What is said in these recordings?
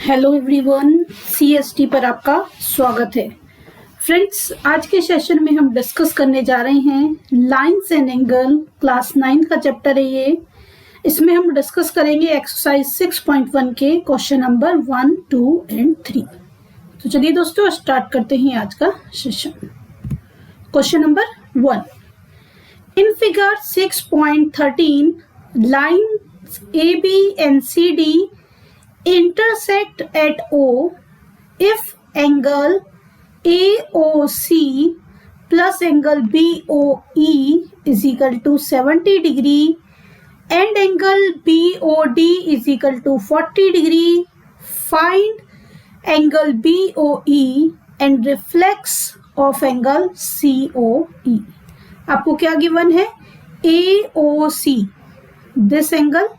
Hello everyone, CST पर आपका स्वागत है। फ्रेंड्स, आज के सेशन में हम डिस्कस करने जा रहे हैं लाइंस एंड एंगल। क्लास 9 का चैप्टर है ये। इसमें हम डिस्कस करेंगे एक्सरसाइज 6.1 के क्वेश्चन नंबर 1, 2 एंड 3। तो चलिए दोस्तों स्टार्ट करते हैं आज का session. Question number 1, in figure 6.13 lines AB and CD intersect at O if angle AOC plus angle BOE is equal to 70 degree and angle BOD is equal to 40 degree. Find angle BOE and reflex of angle COE. आपको क्या given है? AOC this angle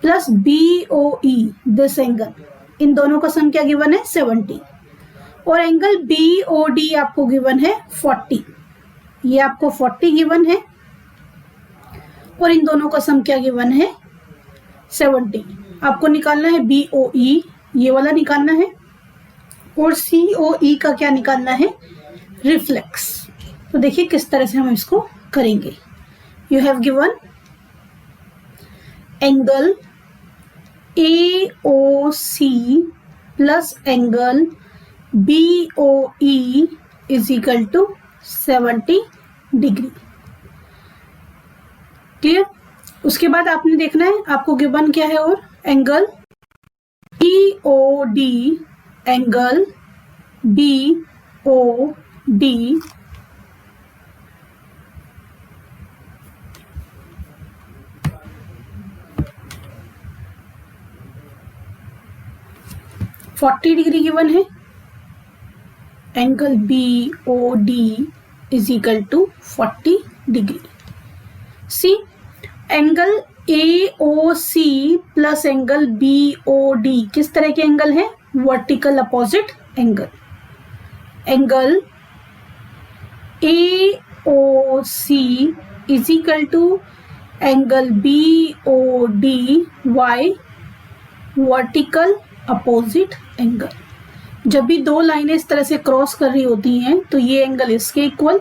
plus BOE this angle, इन दोनों का सम क्या given है? 70। और angle BOD आपको गिवन है 40। ये आपको 40 गिवन है और इन दोनों का सम क्या गिवन है? 70। आपको निकालना है BOE, ये वाला निकालना है, और COE का क्या निकालना है? रिफ्लेक्स। तो देखिए किस तरह से हम इसको करेंगे। You have given angle AOC plus angle BOE is equal to 70 degree. Clear? उसके बाद आपने देखना है आपको गिवन क्या है, और angle BOD, angle BOD $40 degree given है। Angle BOD is equal to 40 degree. C angle AOC plus angle BOD किस तरह के एंगल है? Vertical opposite angle. Angle AOC is equal to angle BOD by vertical opposite angle. जब भी दो लाइनें इस तरह से क्रॉस कर रही होती हैं तो ये एंगल इसके इक्वल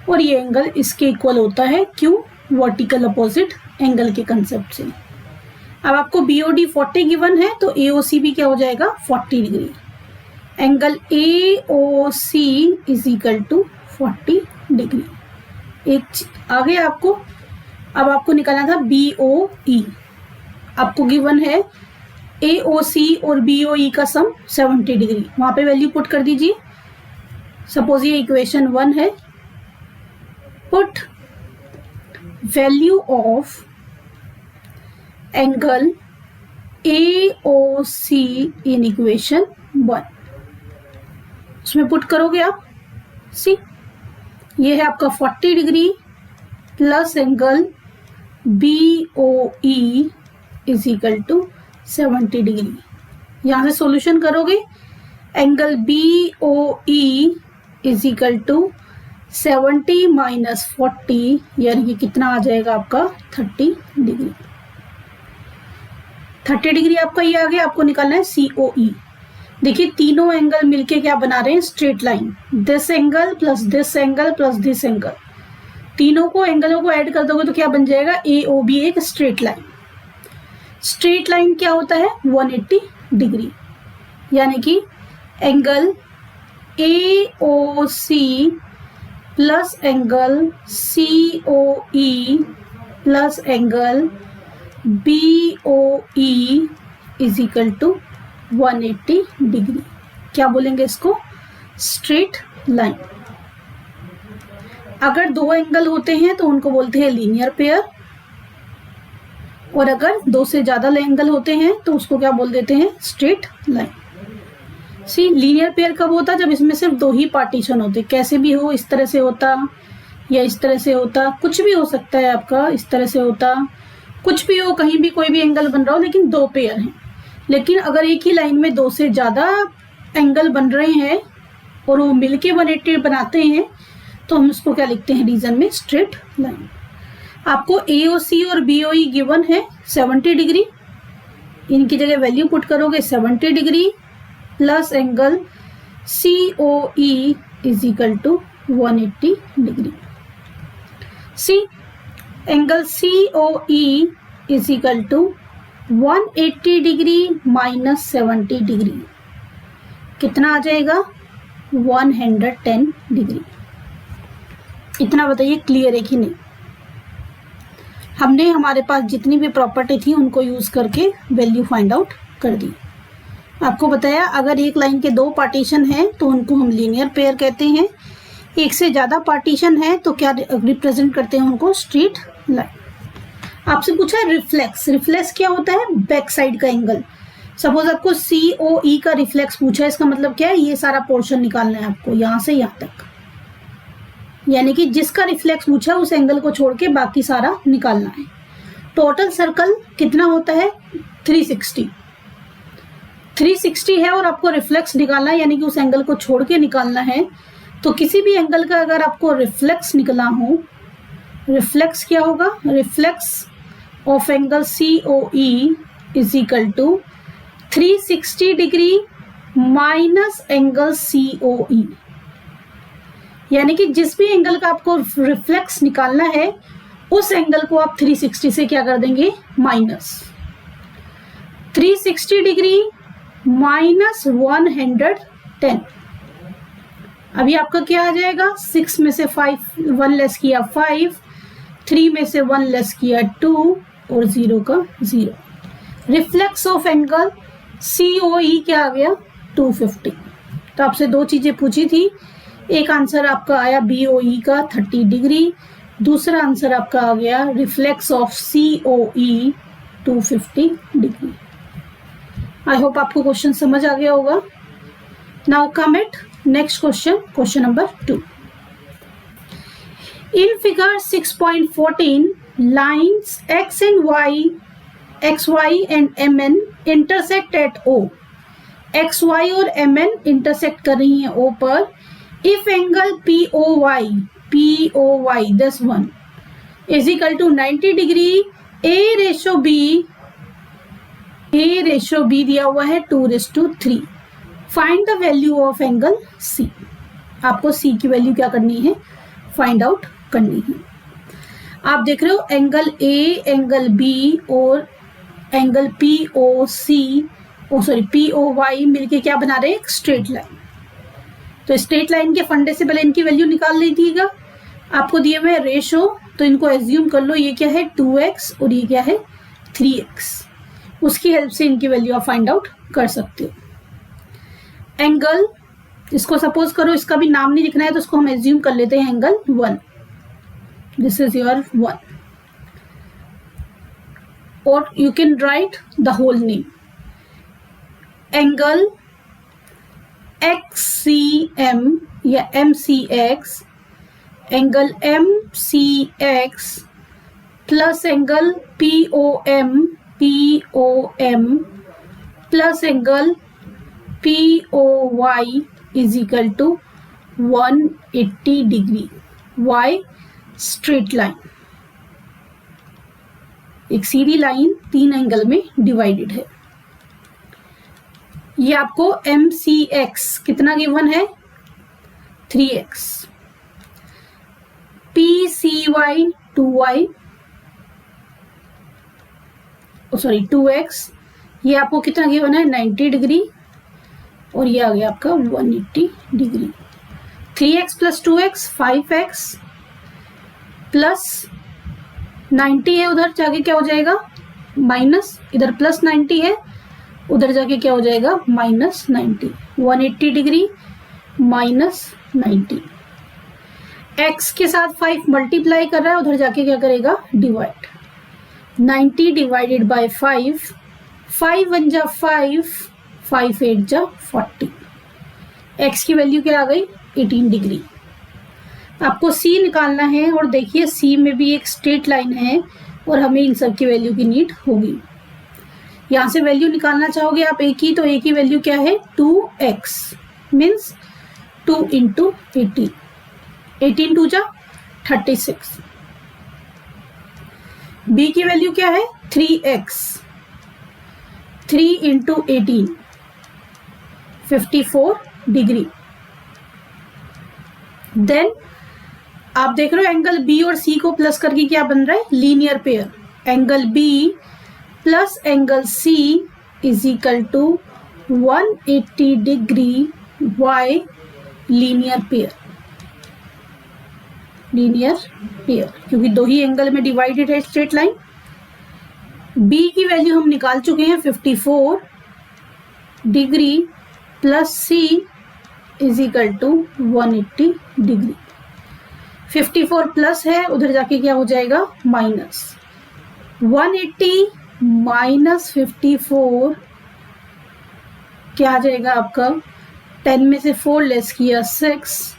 और ये एंगल इसके इक्वल होता है। क्यों? वर्टिकल अपोजिट एंगल के कंसेप्ट से। अब आपको BOD 40 गिवन है तो AOC भी क्या हो जाएगा? 40 degree. Angle AOC is equal to 40 degree. एक आ गया आपको। अब आपको निकालना था BOE। आपको गिवन है AOC और BOE का सम 70 डिग्री। वहां पे वैल्यू पुट कर दीजिए। सपोज ये इक्वेशन 1 है। Put value of angle AOC in equation 1। उसमें पुट करोगे आप। सी ये है आपका 40 degree plus angle BOE is equal to 70 degree. यहां से सॉल्यूशन करोगे। Angle BOE is equal to 70 minus 40, यानी कि कितना आ जाएगा आपका? 30 डिग्री। 30 डिग्री आपका ये आ गया। आपको निकालना है COE। देखिए तीनों एंगल मिलके क्या बना रहे हैं? Straight line. This angle plus this angle plus this angle, तीनों को एंगलों को ऐड कर दोगे तो क्या बन जाएगा? AOB एक स्ट्रेट लाइन। स्ट्रेट लाइन क्या होता है? 180 डिग्री। यानी कि angle AOC plus angle COE plus angle BOE is equal to 180 degree. क्या बोलेंगे इसको? Straight line. अगर दो एंगल होते हैं तो उनको बोलते हैं लीनियर पेयर, और अगर दो से ज्यादा एंगल होते हैं तो उसको क्या बोल देते हैं? Straight line. See linear pair कब होता? जब इसमें सिर्फ दो ही पार्टीशन होते। कैसे भी हो, इस तरह से होता या इस तरह से होता, कुछ भी हो सकता है आपका। इस तरह से होता, कुछ भी हो, कहीं भी कोई भी एंगल बन रहा हो, लेकिन दो पेयर हैं। लेकिन अगर एक ही लाइन में दो से ज्यादा एंगल बन रहे हैं और वो मिलके 180 बनाते हैं तो हम उसको क्या लिखते हैं रीजन में? Straight line. आपको AOC और BOE गिवन है 70 डिग्री। इनकी जगह वैल्यू पुट करोगे 70 degree plus angle COE is equal to 180 degree. C angle COE is equal to 180 degree minus 70 degree, कितना आ जाएगा? 110 डिग्री। इतना बताइए क्लियर है कि नहीं? हमने हमारे पास जितनी भी प्रॉपर्टी थी उनको यूज करके वैल्यू फाइंड आउट कर दी। आपको बताया अगर एक लाइन के दो पार्टीशन हैं तो उनको हम लीनियर पेयर कहते हैं, एक से ज्यादा पार्टीशन है तो क्या रिप्रेजेंट करते हैं उनको? Straight line. आपसे पूछा है रिफ्लेक्स। रिफ्लेक्स क्या होता है? बैक साइड का एंगल। सपोज आपको COE का रिफ्लेक्स पूछा है, इसका मतलब क्या है? ये सारा पोर्शन निकालना है आपको, यहां से यहां तक, यानी कि जिसका रिफ्लेक्स पूछा उस एंगल को छोड़ के बाकी सारा निकालना है। टोटल सर्कल कितना होता है? 360 है और आपको रिफ्लेक्स निकालना है, यानी कि उस एंगल को छोड़ के निकालना है। तो किसी भी एंगल का अगर आपको रिफ्लेक्स निकला हो, रिफ्लेक्स क्या होगा? Reflex of angle COE is equal to 360 degree minus angle COE, यानी कि जिस भी एंगल का आपको रिफ्लेक्स निकालना है उस एंगल को आप 360 से क्या कर देंगे? माइनस। 360 डिग्री माइनस 110, अभी आपका क्या आ जाएगा? 6 में से 1 लेस किया 5, 3 में से 1 लेस किया 2 और 0 का 0। रिफ्लेक्स ऑफ एंगल COE क्या आ गया? 250। तो आपसे दो चीजें पूछी थी, एक आंसर आपका आया BOE का 30 डिग्री, दूसरा आंसर आपका आ गया reflex of COE 250 degree. I hope आपको क्वेश्चन समझ आ गया होगा। Now come at next question, question number 2। In figure 6.14 lines X and Y, XY and MN intersect at O। XY और MN इंटरसेक्ट कर रही हैं O पर। If angle POY this one is equal to 90 degree, A ratio B दिया हुआ है 2:3। Find the value of angle C। आपको C की वैल्यू क्या करनी है? फाइंड आउट करनी है। आप देख रहे हो एंगल A, एंगल B और एंगल POY मिलके क्या बना रहे हैं? एक स्ट्रेट लाइन। तो स्ट्रेट लाइन के फंडे से पहले इनकी वैल्यू निकाल लीजिएगा। आपको दिए हुए रेशो, तो इनको एज्यूम कर लो, ये क्या है? 2x और ये क्या है? 3x। उसकी हेल्प से इनकी वैल्यू आप फाइंड आउट कर सकते हो। एंगल, इसको सपोज करो इसका भी नाम नहीं लिखना है तो इसको हम एज्यूम कर लेते हैं एंगल 1। दिस इज योर 1 और you can write the whole name. Angle XCM या MCX, angle MCX plus angle POM plus angle POY is equal to 180 degree. Y straight line, एक सीधी लाइन 3 एंगल में divided है। ये आपको MCX कितना given है? 3x। PCY 2x, ये आपको कितना गिवन है? 90 डिग्री और ये आ गया आपका 180 degree. 3x plus 2x 5x plus 90 है, उधर जाके क्या हो जाएगा? माइनस, इधर प्लस 90 है, उधर जाके क्या हो जाएगा? माइनस 90। 180 degree minus 90। x के साथ 5 मल्टीप्लाई कर रहा है, उधर जाके क्या करेगा? डिवाइड। 90 डिवाइडेड बाय 5, 5 1 जा 5, 5 8 जा 40। x की वैल्यू क्या आ गई? 18 डिग्री। आपको C निकालना है और देखिए C में भी एक स्ट्रेट लाइन है और हमें इन सब की वैल्यू की नीड होगी। यहां से वैल्यू निकालना चाहोगे आप A की, तो A की वैल्यू क्या है? 2x मीन्स 2 इंटू 18, 18 2 जा 36। B की वैल्यू क्या है? 3x, 3 into 18, 54 degree. देन आप देख रहे हो एंगल बी और सी को प्लस करके क्या बन रहा है, linear pair. Angle B plus angle C is equal to 180 degree why linear pair. Linear pair क्योंकि दो ही एंगल में डिवाइडेड है स्ट्रेट लाइन। बी की वैल्यू हम निकाल चुके हैं 54 degree plus C is equal to 180 degree. 54 plus है, उधर जाके क्या हो जाएगा माइनस। 180 माइनस 54 क्या आ जाएगा आपका, 10 में से 4 लेस किया 6,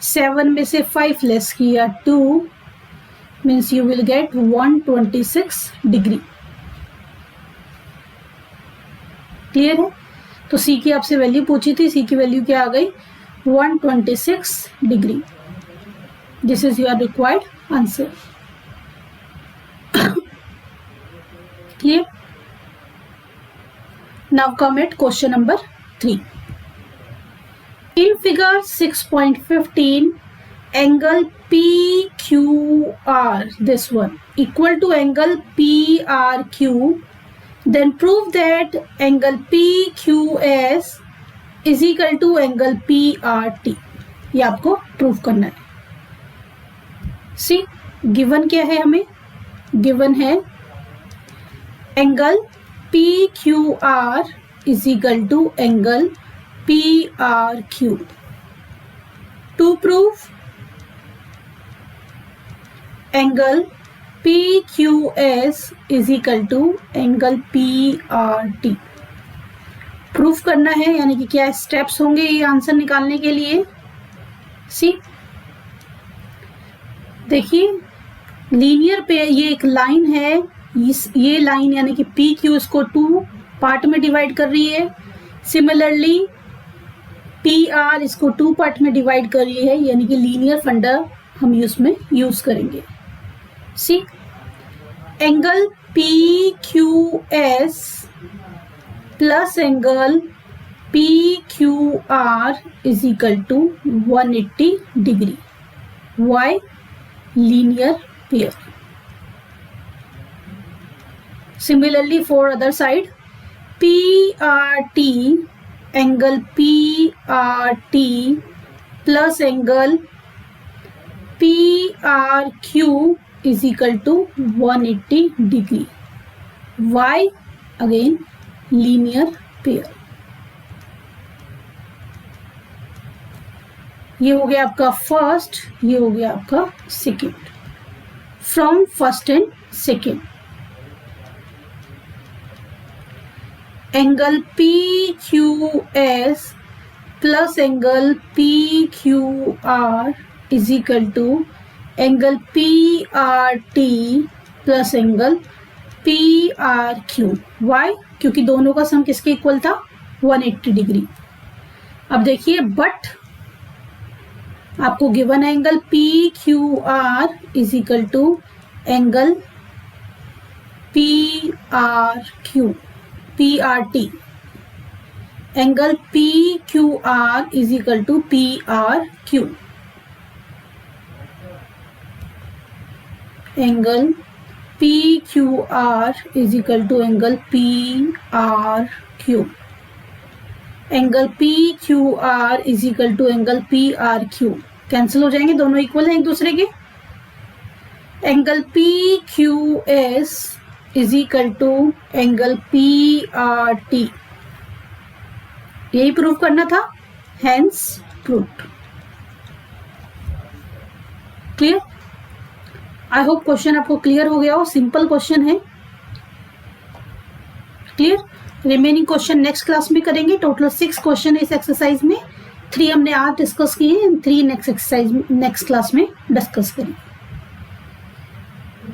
7 में से 5 लेस किया 2, means you will get 126 degree. Clear है? तो सी की आपसे वैल्यू पूछी थी, सी की वैल्यू क्या आ गई, 126 degree. This is your required answer. Clear? Now come at question number 3। In figure 6.15, angle PQR, this one, equal to angle PRQ, then prove that angle PQS is equal to angle PRT. ये आपको prove करना है। सी given क्या है, हमें given है angle PQR is equal to angle PRQ. To prove angle PQS is equal to angle PRT. Proof करना है, यानी कि क्या स्टेप्स होंगे ये आंसर निकालने के लिए। सी देखिए लीनियर पे ये एक लाइन है, ये लाइन यानी कि PQ इसको 2 पार्ट में डिवाइड कर रही है। सिमिलरली PR इसको 2 पार्ट में डिवाइड कर रही है, यानी कि लीनियर फंडा हम इसमें यूज करेंगे। सी angle PQS plus angle PQR is equal to 180 degree. Why? Linear pair. Similarly for other side PRT, angle PRT plus angle PRQ is equal to 180 degree. Why? Again linear pair. ये हो गया आपका first, ये हो गया आपका second. From first and second, angle PQS plus angle PQR is equal to angle PRT plus angle PRQ। Why? क्योंकि दोनों का सम किसके इक्वल था, 180 डिग्री। अब देखिए बट आपको गिवन है angle PQR is equal to angle PRT। Angle PQR is equal to PRQ। Angle PQR is equal to angle PRQ। Angle PQR is equal to angle PRQ। Cancel हो जाएंगे, दोनों equal हैं एक दूसरे के। Angle PQS is equal to angle PRT। यही prove करना था, hence proved. Clear? I hope question आपको क्लियर हो गया हो। सिंपल क्वेश्चन है। Clear? Remaining question next class में करेंगे। टोटल 6 क्वेश्चन इस एक्सरसाइज में, 3 हमने आज डिस्कस किए हैं, 3 नेक्स्ट एक्सरसाइज नेक्स्ट क्लास में डिस्कस करेंगे।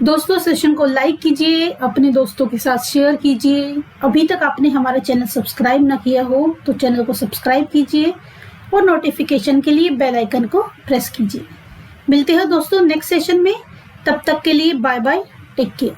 दोस्तों सेशन को लाइक कीजिए, अपने दोस्तों के साथ शेयर कीजिए। अभी तक आपने हमारा चैनल सब्सक्राइब ना किया हो तो चैनल को सब्सक्राइब कीजिए और नोटिफिकेशन के लिए बेल आइकन को प्रेस कीजिए। मिलते हैं दोस्तों नेक्स्ट सेशन में, तब तक के लिए बाय बाय, टेक केयर।